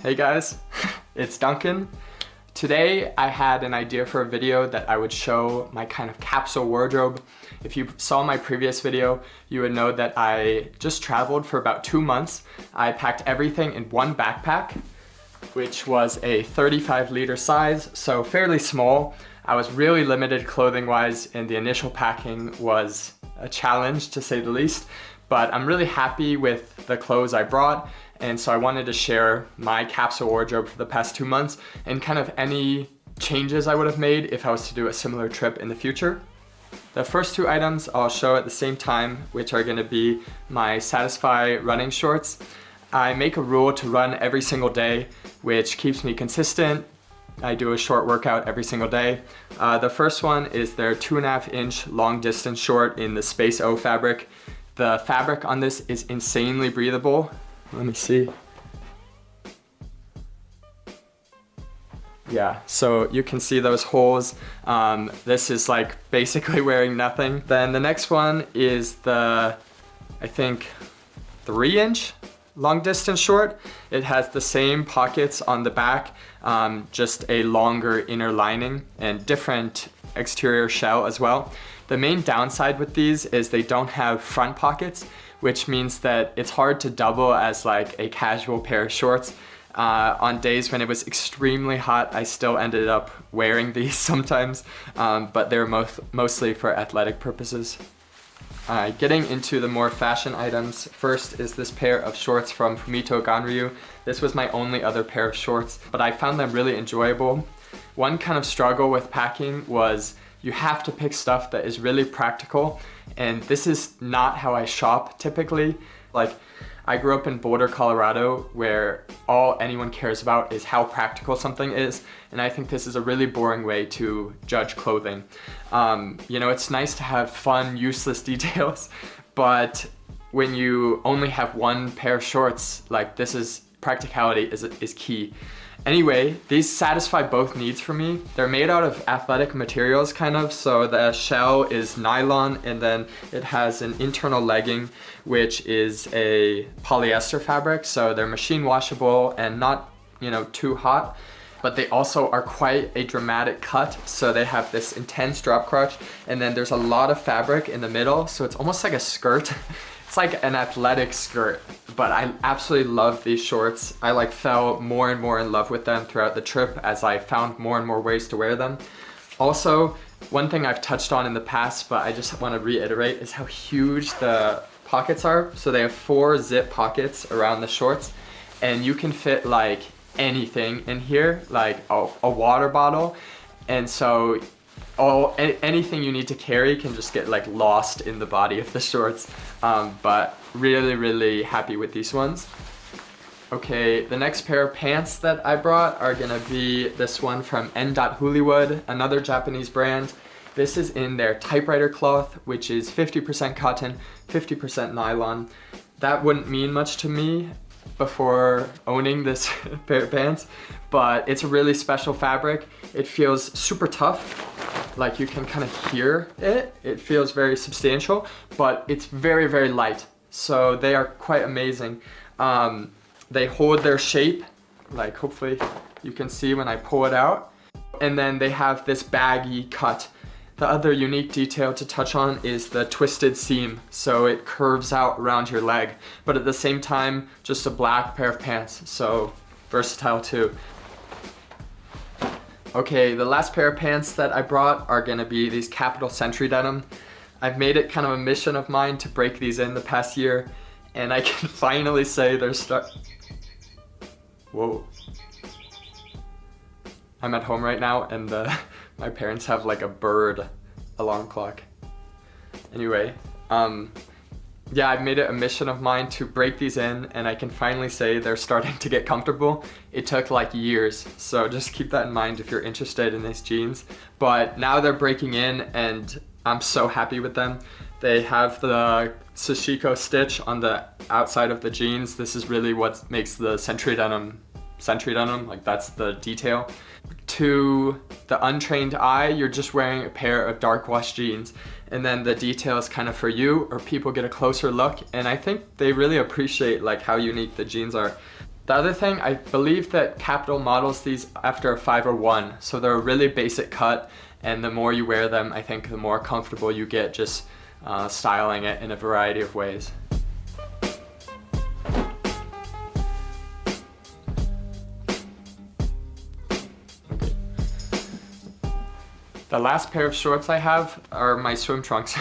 Hey guys, it's Duncan. Today I had an idea for a video that I would show my kind of capsule wardrobe. If you saw my previous video, you would know that I just traveled for about 2 months. I packed everything in one backpack, which was a 35-liter size, so fairly small. I was really limited clothing-wise, and the initial packing was a challenge to say the least, but I'm really happy with the clothes I brought, and so I wanted to share my capsule wardrobe for the past 2 months and kind of any changes I would have made if I was to do a similar trip in the future. The first 2 items I'll show at the same time, which are gonna be my Satisfy running shorts. I make a rule to run every single day, which keeps me consistent. I do a short workout every single day. The first one is their 2.5-inch long distance short in the Space O fabric. The fabric on this is insanely breathable. Let me see. Yeah, so you can see those holes. This is like basically wearing nothing. Then the next one is the, I think, 3-inch long distance short. It has the same pockets on the back, just a longer inner lining and different exterior shell as well. The main downside with these is they don't have front pockets, which means that it's hard to double as like a casual pair of shorts. On days when it was extremely hot, I still ended up wearing these sometimes, but they're mostly for athletic purposes. Getting into the more fashion items, first is this pair of shorts from Fumito Ganryu. This was my only other pair of shorts, but I found them really enjoyable. One kind of struggle with packing was you have to pick stuff that is really practical, and this is not how I shop typically. Like, I grew up in Boulder, Colorado, where all anyone cares about is how practical something is, and I think this is a really boring way to judge clothing. You know, it's nice to have fun, useless details, but when you only have one pair of shorts, like practicality is key. Anyway, these satisfy both needs for me. They're made out of athletic materials kind of, so the shell is nylon and then it has an internal legging which is a polyester fabric, so they're machine washable and not, you know, too hot. But they also are quite a dramatic cut, so they have this intense drop crotch, and then there's a lot of fabric in the middle, so it's almost like a skirt. It's like an athletic skirt, but I absolutely love these shorts. I fell more and more in love with them throughout the trip as I found more and more ways to wear them. Also, one thing I've touched on in the past, but I just want to reiterate, is how huge the pockets are. So they have 4 zip pockets around the shorts, and you can fit like anything in here, like a water bottle, and so anything you need to carry can just get like lost in the body of the shorts. But really happy with these ones. Okay, the next pair of pants that I brought are gonna be this one from N.Hoolywood, another Japanese brand. This is in their typewriter cloth, which is 50% cotton, 50% nylon. That wouldn't mean much to me before owning this pair of pants, but it's a really special fabric. It feels super tough. Like, you can kind of hear it. It feels very substantial, but it's very light. So they are quite amazing. They hold their shape, like hopefully you can see when I pull it out. And then they have this baggy cut. The other unique detail to touch on is the twisted seam. So it curves out around your leg, but at the same time, just a black pair of pants. So versatile too. Okay, the last pair of pants that I brought are gonna be these Capital Century denim. I've made it kind of a mission of mine to break these in the past year, and I can finally say they're Whoa. I'm at home right now, and my parents have like a bird alarm clock. Anyway, yeah, I've made it a mission of mine to break these in, and I can finally say they're starting to get comfortable. It took like years, so just keep that in mind if you're interested in these jeans. But now they're breaking in, and I'm so happy with them. They have the sashiko stitch on the outside of the jeans. This is really what makes the century denim, like that's the detail. To the untrained eye, you're just wearing a pair of dark wash jeans, and then the detail is kind of for you, or people get a closer look, and I think they really appreciate like how unique the jeans are. The other thing, I believe that Capsule models these after a 501, so they're a really basic cut, and the more you wear them, I think the more comfortable you get just styling it in a variety of ways. The last pair of shorts I have are my swim trunks.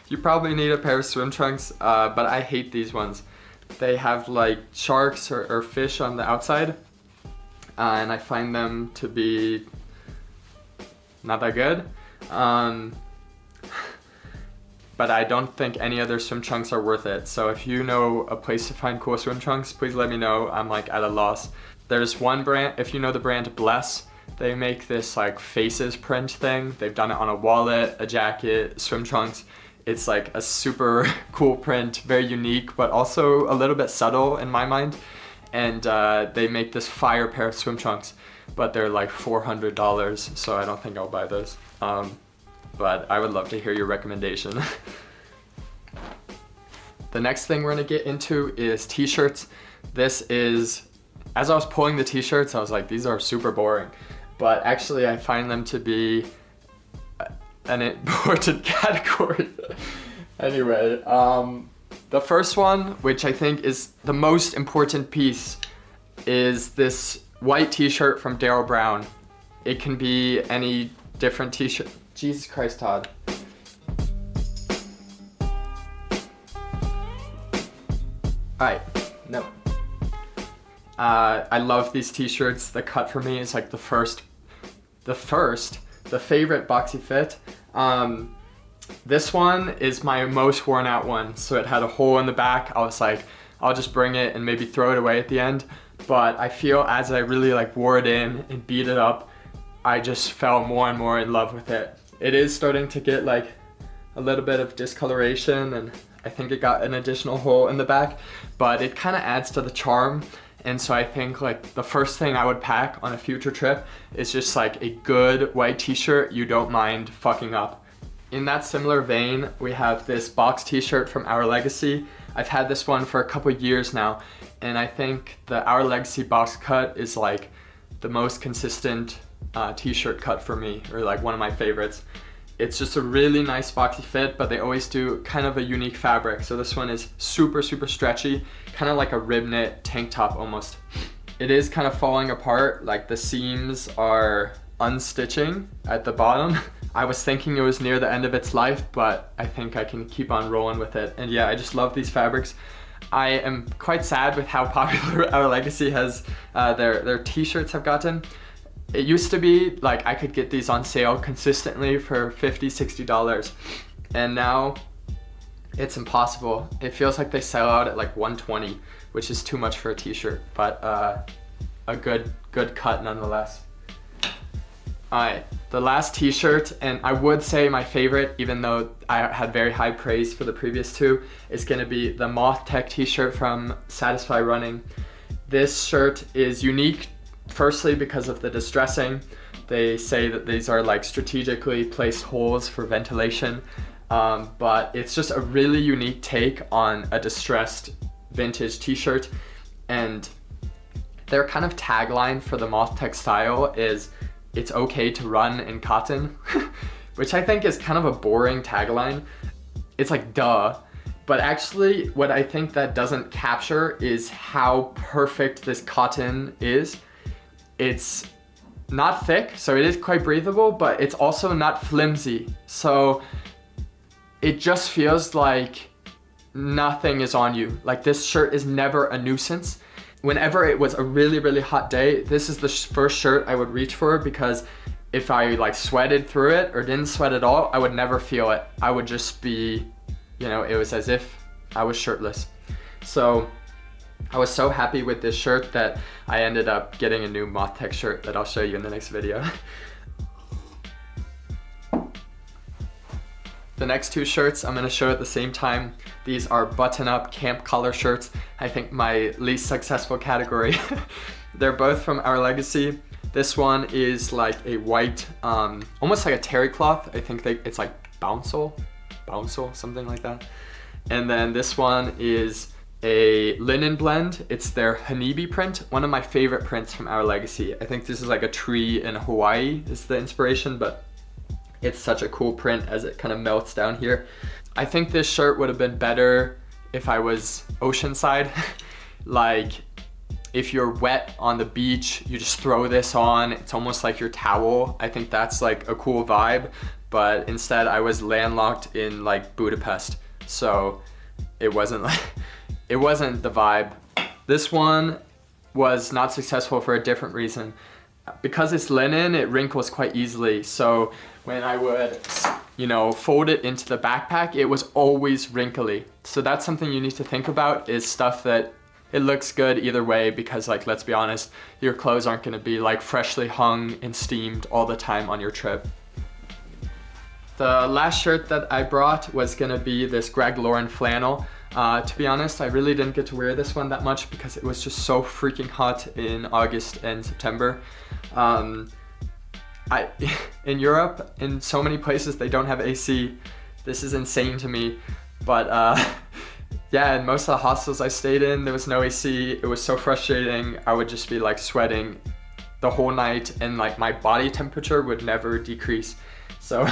You probably need a pair of swim trunks, but I hate these ones. They have like sharks or fish on the outside, and I find them to be not that good. But I don't think any other swim trunks are worth it. So if you know a place to find cool swim trunks, please let me know. I'm like at a loss. There's one brand, if you know the brand Bless, they make this like faces print thing. They've done it on a wallet, a jacket, swim trunks. It's like a super cool print, very unique, but also a little bit subtle in my mind. And they make this fire pair of swim trunks, but they're like $400, so I don't think I'll buy those. But I would love to hear your recommendation. The next thing we're gonna get into is t-shirts. This is, as I was pulling the t-shirts, I was like, these are super boring. But actually I find them to be an important category. Anyway, the first one, which I think is the most important piece, is this white t-shirt from Daryl Brown. It can be any different t-shirt. Jesus Christ, Todd. Alright, no. I love these t-shirts. The cut for me is like the favorite boxy fit. This one is my most worn out one. So it had a hole in the back. I was like, I'll just bring it and maybe throw it away at the end. But I feel as I really like wore it in and beat it up, I just fell more and more in love with it. It is starting to get like a little bit of discoloration, and I think it got an additional hole in the back, but it kind of adds to the charm. And so I think like the first thing I would pack on a future trip is just like a good white t-shirt you don't mind fucking up. In that similar vein, we have this box t-shirt from Our Legacy. I've had this one for a couple years now, and I think the Our Legacy box cut is like the most consistent t-shirt cut for me, or like one of my favorites. It's just a really nice boxy fit, but they always do kind of a unique fabric. So this one is super, super stretchy, kind of like a rib knit tank top almost. It is kind of falling apart, like the seams are unstitching at the bottom. I was thinking it was near the end of its life, but I think I can keep on rolling with it. And yeah, I just love these fabrics. I am quite sad with how popular Our Legacy has, their t-shirts have gotten. It used to be like I could get these on sale consistently for $50, $60, and now it's impossible. It feels like they sell out at like $120, which is too much for a t-shirt, but a good cut nonetheless. Alright, the last t-shirt, and I would say my favorite, even though I had very high praise for the previous two, is gonna be the Moth Tech t-shirt from Satisfy Running. This shirt is unique. Firstly, because of the distressing. They say that these are like strategically placed holes for ventilation, but it's just a really unique take on a distressed vintage t-shirt. And their kind of tagline for the Moth Tech style is, it's okay to run in cotton, which I think is kind of a boring tagline. It's like, duh. But actually, what I think that doesn't capture is how perfect this cotton is. It's not thick, so it is quite breathable, but it's also not flimsy. So it just feels like nothing is on you. Like this shirt is never a nuisance. Whenever it was a really, really hot day, this is the first shirt I would reach for, because if I like sweated through it or didn't sweat at all, I would never feel it. I would just be, you know, it was as if I was shirtless. So I was so happy with this shirt that I ended up getting a new Moth Tech shirt that I'll show you in the next video. The next two shirts I'm gonna show at the same time. These are button-up camp collar shirts. I think my least successful category. They're both from Our Legacy. This one is like a white, almost like a terry cloth. I think it's like bounce, something like that. And then this one is a linen blend. It's their Honeybee print, one of my favorite prints from Our Legacy. I think this is like a tree in Hawaii is the inspiration, but it's such a cool print as it kind of melts down here. I think this shirt would have been better if I was oceanside. Like if you're wet on the beach, you just throw this on. It's almost like your towel. I think that's like a cool vibe, but instead I was landlocked in like Budapest. So it wasn't like, it wasn't the vibe. This one was not successful for a different reason. Because it's linen, it wrinkles quite easily. So when I would, you know, fold it into the backpack, it was always wrinkly. So that's something you need to think about, is stuff that it looks good either way, because like, let's be honest, your clothes aren't gonna be like freshly hung and steamed all the time on your trip. The last shirt that I brought was gonna be this Greg Lauren flannel. To be honest, I really didn't get to wear this one that much because it was just so freaking hot in August and September. In Europe, in so many places, they don't have AC. This is insane to me. But yeah, in most of the hostels I stayed in, there was no AC. It was so frustrating. I would just be like sweating the whole night, and like my body temperature would never decrease. So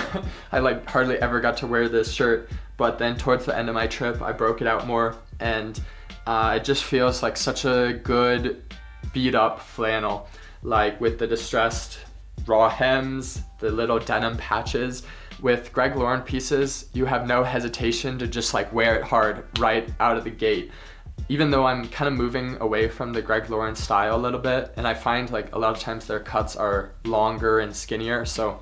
I like hardly ever got to wear this shirt. But then towards the end of my trip, I broke it out more, and it just feels like such a good beat up flannel, like with the distressed raw hems, the little denim patches. With Greg Lauren pieces, you have no hesitation to just like wear it hard right out of the gate. Even though I'm kind of moving away from the Greg Lauren style a little bit, and I find like a lot of times their cuts are longer and skinnier, so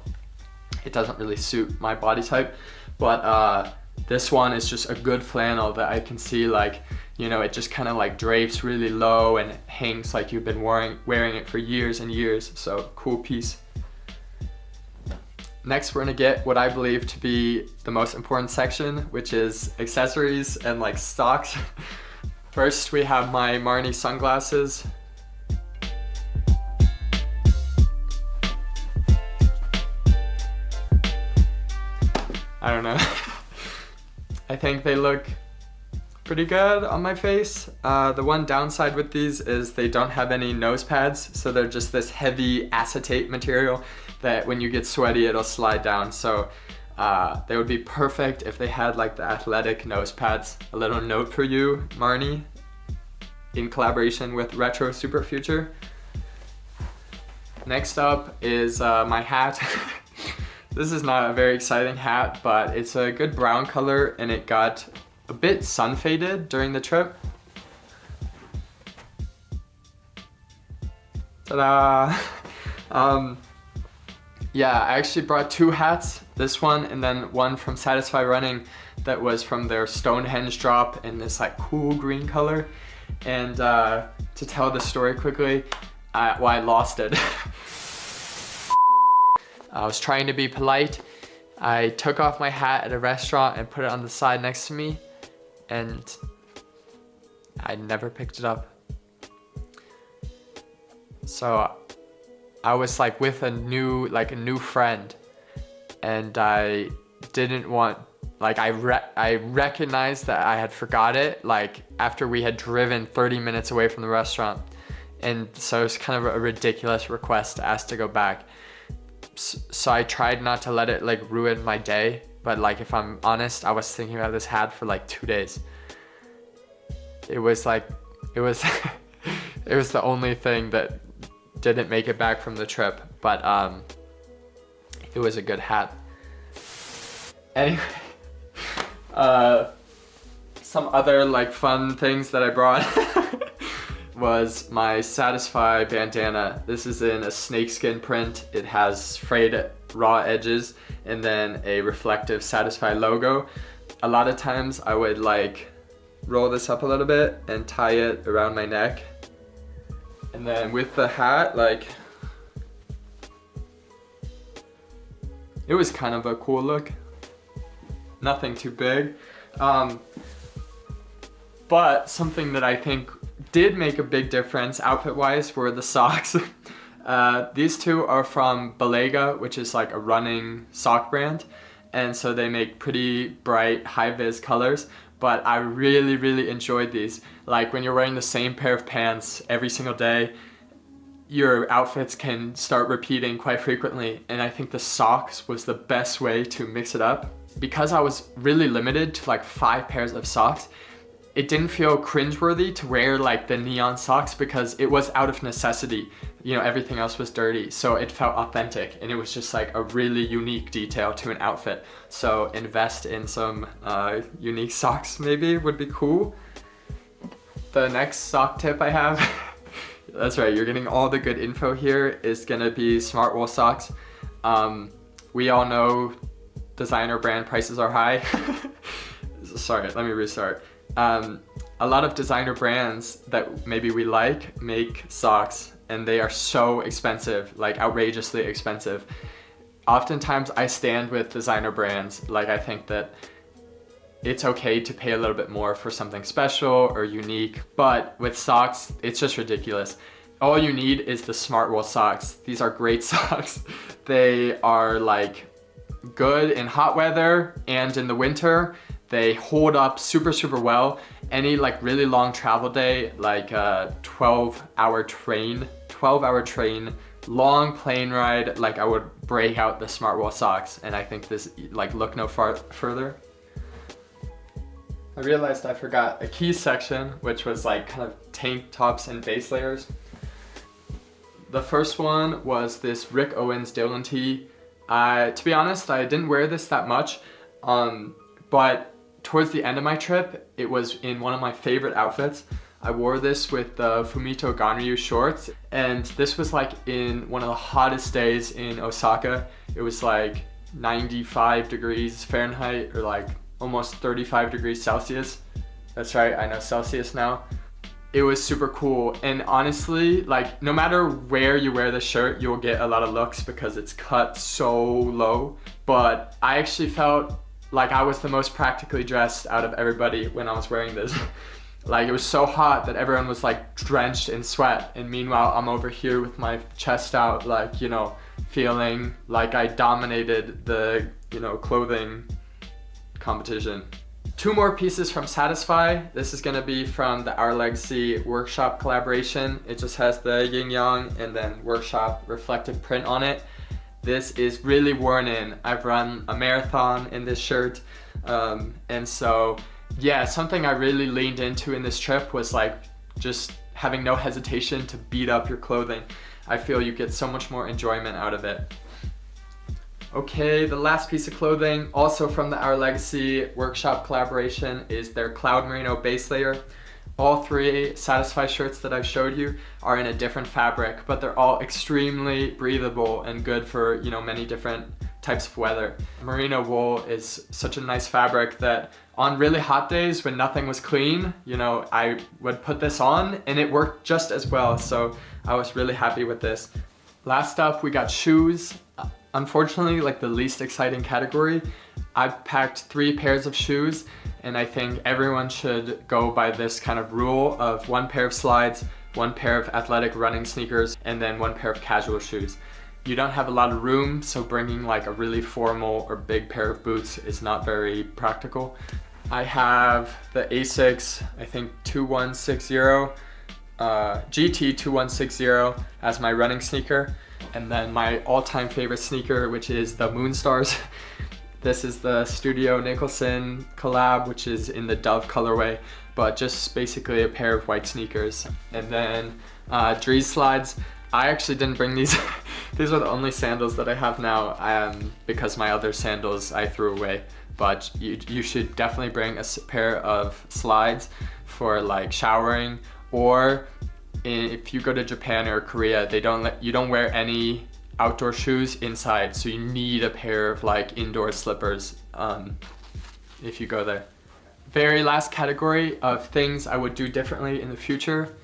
it doesn't really suit my body type. But this one is just a good flannel that I can see, like, you know, it just kind of like drapes really low and hangs like you've been wearing it for years and years. So cool piece. Next, we're gonna get what I believe to be the most important section, which is accessories and like socks. First, we have my Marni sunglasses. I don't know. I think they look pretty good on my face. The one downside with these is they don't have any nose pads, so they're just this heavy acetate material that when you get sweaty, it'll slide down. So they would be perfect if they had like the athletic nose pads. A little note for you, Marni, in collaboration with Retro Super Future. Next up is my hat. This is not a very exciting hat, but it's a good brown color, and it got a bit sun faded during the trip. Ta-da! Yeah, I actually brought two hats, this one and then one from Satisfy Running that was from their Stonehenge drop in this like cool green color. And to tell the story quickly, I lost it. I was trying to be polite. I took off my hat at a restaurant and put it on the side next to me, and I never picked it up. So I was like with a new friend, and I didn't want, like I recognized that I had forgot it like after we had driven 30 minutes away from the restaurant. And so it's kind of a ridiculous request to ask to go back. So I tried not to let it like ruin my day, but like if I'm honest, I was thinking about this hat for like 2 days. It was like, it was the only thing that didn't make it back from the trip, but it was a good hat. Anyway, some other like fun things that I brought was my Satisfy bandana. This is in a snakeskin print. It has frayed raw edges and then a reflective Satisfy logo. A lot of times I would like roll this up a little bit and tie it around my neck. And then with the hat, like, it was kind of a cool look. Nothing too big. But something that I think did make a big difference outfit-wise were the socks. These two are from Balega, which is like a running sock brand. And so they make pretty bright, high-vis colors. but I really, really enjoyed these. Like when you're wearing the same pair of pants every single day, your outfits can start repeating quite frequently, and I think the socks was the best way to mix it up. Because I was really limited to like 5 pairs of socks, it didn't feel cringeworthy to wear like the neon socks because it was out of necessity. You know, everything else was dirty, so it felt authentic, and it was just like a really unique detail to an outfit. So invest in some unique socks maybe would be cool. The next sock tip I have, that's right, you're getting all the good info here, is gonna be smart wool socks. We all know designer brand prices are high. Sorry, let me restart. A lot of designer brands that maybe we like make socks, and they are so expensive, like outrageously expensive. Oftentimes I stand with designer brands. Like I think that it's okay to pay a little bit more for something special or unique, but with socks, it's just ridiculous. All you need is the smart wool socks. These are great socks. They are like good in hot weather and in the winter. They hold up super, super well. Any like really long travel day, like a 12-hour train, long plane ride, like I would break out the smart wool socks, and I think this, like, look no further. I realized I forgot a key section, which was like kind of tank tops and base layers. The first one was this Rick Owens Dylan tee. To be honest, I didn't wear this that much, but towards the end of my trip, it was in one of my favorite outfits. I wore this with the Fumito Ganryu shorts, and this was like in one of the hottest days in Osaka. It was like 95 degrees Fahrenheit, or like almost 35 degrees Celsius. That's right, I know Celsius now. It was super cool, and honestly, like no matter where you wear the shirt, you'll get a lot of looks because it's cut so low. But I actually felt like I was the most practically dressed out of everybody when I was wearing this. Like it was so hot that everyone was like drenched in sweat, and meanwhile I'm over here with my chest out, like, you know, feeling like I dominated the, you know, clothing competition. 2 more pieces from Satisfy. This is gonna be from the Our Legacy workshop collaboration. It just has the yin yang and then workshop reflective print on it. This is really worn in. I've run a marathon in this shirt, and so yeah, something I really leaned into in this trip was like just having no hesitation to beat up your clothing. I feel you get so much more enjoyment out of it. Okay, the last piece of clothing, also from the Our Legacy workshop collaboration, is their Cloud Merino base layer. All 3 Satisfy shirts that I've showed you are in a different fabric, but they're all extremely breathable and good for, you know, many different types of weather. Merino wool is such a nice fabric that on really hot days when nothing was clean, you know, I would put this on and it worked just as well. So I was really happy with this. Last up, we got shoes. Unfortunately, like the least exciting category. I packed 3 pairs of shoes, and I think everyone should go by this kind of rule of 1 pair of slides, 1 pair of athletic running sneakers, and then 1 pair of casual shoes. You don't have a lot of room, so bringing like a really formal or big pair of boots is not very practical. I have the Asics, I think 2160, GT 2160 as my running sneaker. And then my all-time favorite sneaker, which is the Moonstars. This is the Studio Nicholson collab, which is in the Dove colorway, but just basically a pair of white sneakers. And then Dries slides. I actually didn't bring these. These are the only sandals that I have now, because my other sandals I threw away. But you should definitely bring a pair of slides for like showering, or if you go to Japan or Korea, you don't wear any outdoor shoes inside, so you need a pair of like indoor slippers if you go there. Very last category of things I would do differently in the future.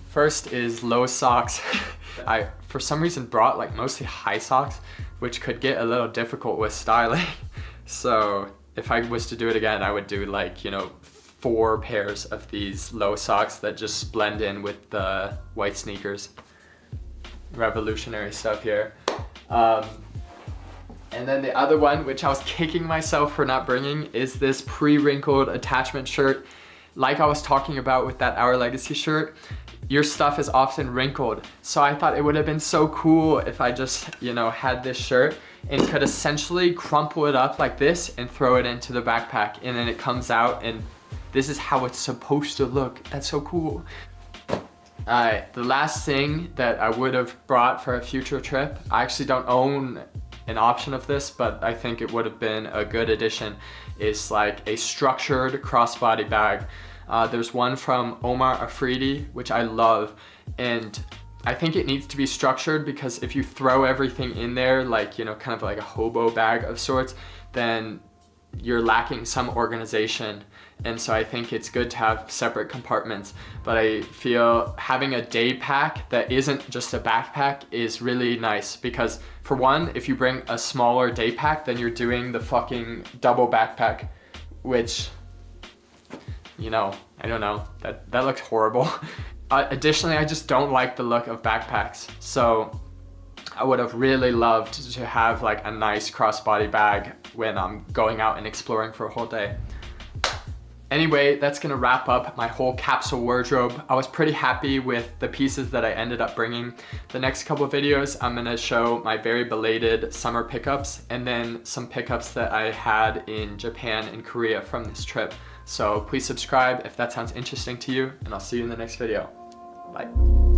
First is low socks. I, for some reason, brought like mostly high socks, which could get a little difficult with styling. So if I was to do it again, I would do like, you know, 4 pairs of these low socks that just blend in with the white sneakers. Revolutionary stuff here. And then the other one, which I was kicking myself for not bringing, is this pre-wrinkled attachment shirt. Like I was talking about with that Our Legacy shirt, your stuff is often wrinkled. So I thought it would have been so cool if I just, you know, had this shirt and could essentially crumple it up like this and throw it into the backpack, and then it comes out and this is how it's supposed to look. That's so cool. Alright, the last thing that I would have brought for a future trip, I actually don't own an option of this, but I think it would have been a good addition, is like a structured crossbody bag. There's one from Omar Afridi, which I love, and I think it needs to be structured because if you throw everything in there, like, you know, kind of like a hobo bag of sorts, then you're lacking some organization. And so I think it's good to have separate compartments, but I feel having a day pack that isn't just a backpack is really nice, because for one, if you bring a smaller day pack, then you're doing the fucking double backpack, which, you know, I don't know, that looks horrible. Additionally, I just don't like the look of backpacks. So I would have really loved to have like a nice crossbody bag when I'm going out and exploring for a whole day. Anyway, that's gonna wrap up my whole capsule wardrobe. I was pretty happy with the pieces that I ended up bringing. The next couple of videos, I'm gonna show my very belated summer pickups and then some pickups that I had in Japan and Korea from this trip. So please subscribe if that sounds interesting to you, and I'll see you in the next video. Bye.